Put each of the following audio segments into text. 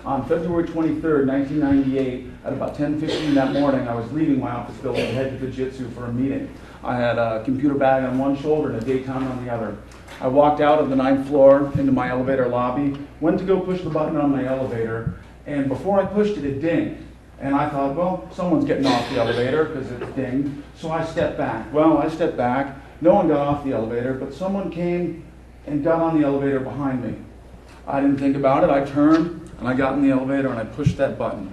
On February 23rd, 1998, at about 10:15 that morning, I was leaving my office building to head to Jiu-Jitsu for a meeting. I had a computer bag on one shoulder and a Daytime on the other. I walked out of the 9th floor into my elevator lobby, went to go push the button on my elevator, and before I pushed it, it dinged. And I thought, well, someone's getting off the elevator because it's dinged. So I stepped back. Well, I stepped back. No one got off the elevator, but someone came and got on the elevator behind me. I didn't think about it. I turned and I got in the elevator and I pushed that button.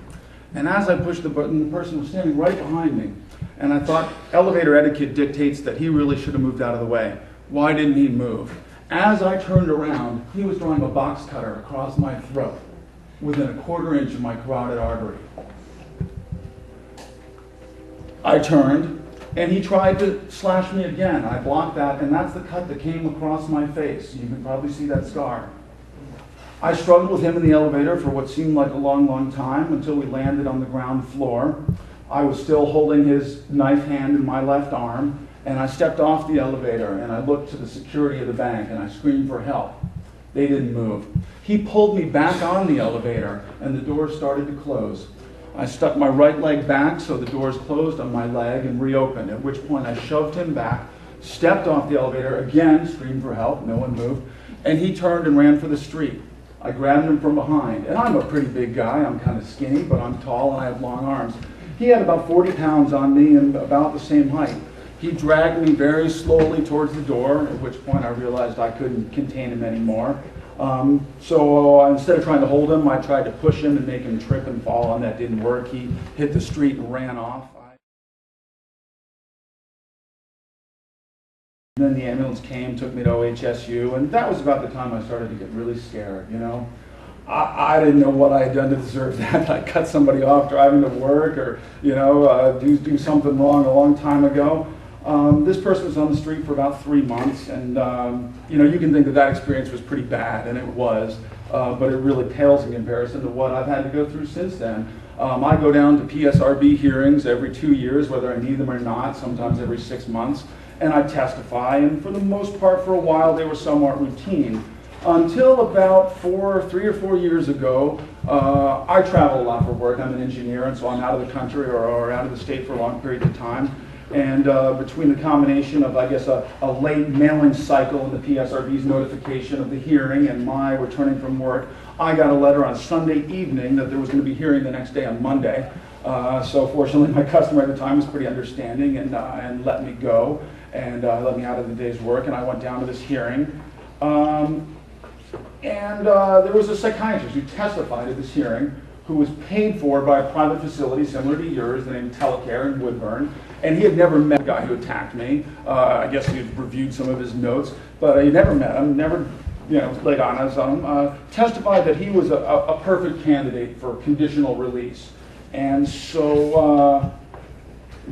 And as I pushed the button, the person was standing right behind me. And I thought, elevator etiquette dictates that he really should have moved out of the way. Why didn't he move? As I turned around, he was drawing a box cutter across my throat within a 1/4 inch of my carotid artery. I turned, and he tried to slash me again. I blocked that, and that's the cut that came across my face. You can probably see that scar. I struggled with him in the elevator for what seemed like a long, long time until we landed on the ground floor. I was still holding his knife hand in my left arm, and I stepped off the elevator, and I looked to the security of the bank, and I screamed for help. They didn't move. He pulled me back on the elevator, and the doors started to close. I stuck my right leg back so the doors closed on my leg and reopened, at which point I shoved him back, stepped off the elevator, again screamed for help, no one moved, and he turned and ran for the street. I grabbed him from behind, and I'm a pretty big guy. I'm kind of skinny, but I'm tall and I have long arms. He had about 40 pounds on me and about the same height. He dragged me very slowly towards the door, at which point I realized I couldn't contain him anymore. So instead of trying to hold him, I tried to push him and make him trip and fall, and that didn't work. He hit the street and ran off. Then the ambulance came, took me to OHSU, and that was about the time I started to get really scared, you know. I didn't know what I had done to deserve that. I cut somebody off driving to work or, you know, do something wrong a long time ago. This person was on the street for about 3 months, and you know, you can think that that experience was pretty bad, and it was, but it really pales in comparison to what I've had to go through since then. I go down to PSRB hearings every 2 years, whether I need them or not, sometimes every 6 months, and I testify, and for the most part, for a while, they were somewhat routine. Until about 3 or 4 years ago, I travel a lot for work. I'm an engineer, and so I'm out of the country or out of the state for long periods of time. And between the combination of, I guess, a late mailing cycle and the PSRB's notification of the hearing and my returning from work, I got a letter on Sunday evening that there was going to be a hearing the next day on Monday. So fortunately, my customer at the time was pretty understanding and let me go and let me out of the day's work. And I went down to this hearing. There was a psychiatrist who testified at this hearing who was paid for by a private facility similar to yours, named Telecare in Woodburn, and he had never met the guy who attacked me. I guess he had reviewed some of his notes, but he never met him, never, you know, laid eyes on him. Testified that he was a perfect candidate for conditional release, and so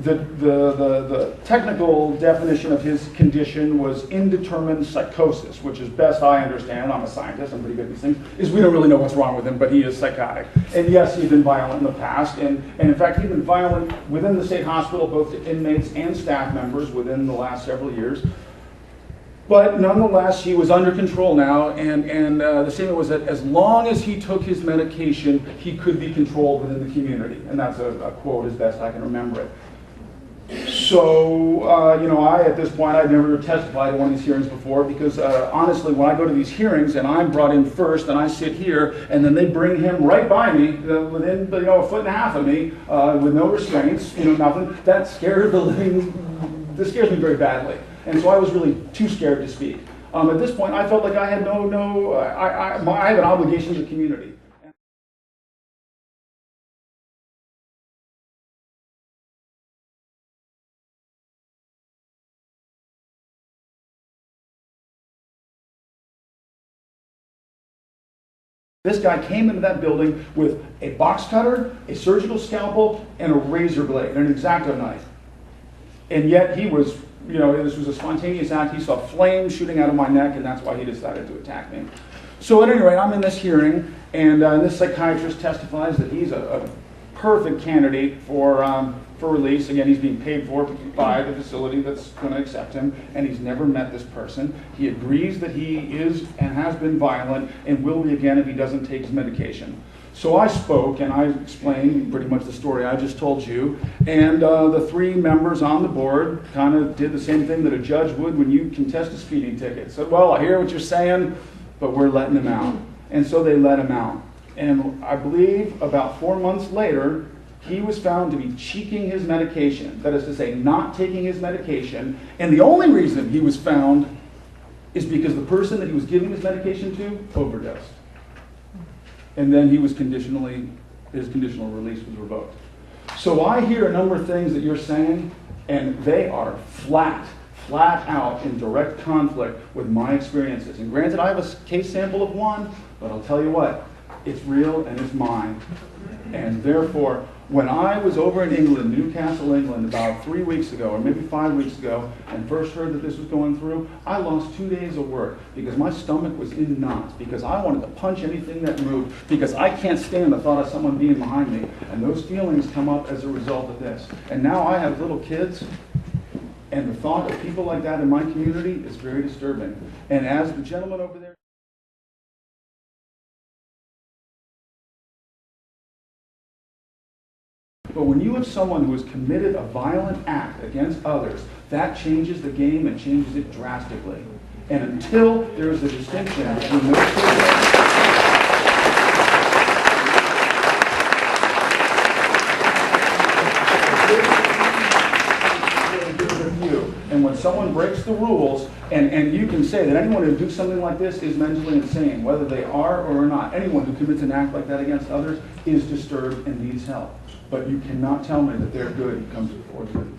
the technical definition of his condition was indeterminate psychosis, which is best I understand, I'm a scientist, I'm pretty good at these things, is we don't really know what's wrong with him, but he is psychotic. And yes, he's been violent in the past, and in fact he's been violent within the state hospital, both to inmates and staff members within the last several years. But nonetheless, he was under control now, and the statement was that as long as he took his medication, he could be controlled within the community. And that's a quote as best I can remember it. So, you know, at this point, I'd never testified at one of these hearings before because, honestly, when I go to these hearings and I'm brought in first and I sit here and then they bring him right by me, within, you know, 1.5 feet of me, with no restraints, you know, nothing, that scares me very badly. And so I was really too scared to speak. At this point, I felt like I had I have an obligation to the community. This guy came into that building with a box cutter, a surgical scalpel, and a razor blade, and an X-Acto knife. And yet he was, you know, this was a spontaneous act. He saw flames shooting out of my neck, and that's why he decided to attack me. So at any rate, I'm in this hearing, and this psychiatrist testifies that he's a perfect candidate for release. Again, he's being paid for by the facility that's going to accept him, and he's never met this person. He agrees that he is and has been violent and will be again if he doesn't take his medication. So I spoke and I explained pretty much the story I just told you, and the 3 members on the board kind of did the same thing that a judge would when you contest a speeding ticket. Said, well, I hear what you're saying, but we're letting him out. And so they let him out. And I believe about 4 months later, he was found to be cheeking his medication. That is to say, not taking his medication. And the only reason he was found is because the person that he was giving his medication to overdosed. And then he was his conditional release was revoked. So I hear a number of things that you're saying, and they are flat out in direct conflict with my experiences. And granted, I have a case sample of 1, but I'll tell you what, it's real and it's mine. And therefore, when I was over in England, Newcastle, England, about 3 weeks ago, or maybe 5 weeks ago, and first heard that this was going through, I lost 2 days of work because my stomach was in knots, because I wanted to punch anything that moved, because I can't stand the thought of someone being behind me. And those feelings come up as a result of this. And now I have little kids, and the thought of people like that in my community is very disturbing. And as the gentleman over there, but when you have someone who has committed a violent act against others, that changes the game and changes it drastically. And until there is a distinction between those two, and when someone breaks the rules, and you can say that anyone who does something like this is mentally insane, whether they are or not. Anyone who commits an act like that against others is disturbed and needs help. But you cannot tell me that they're good and comes before you.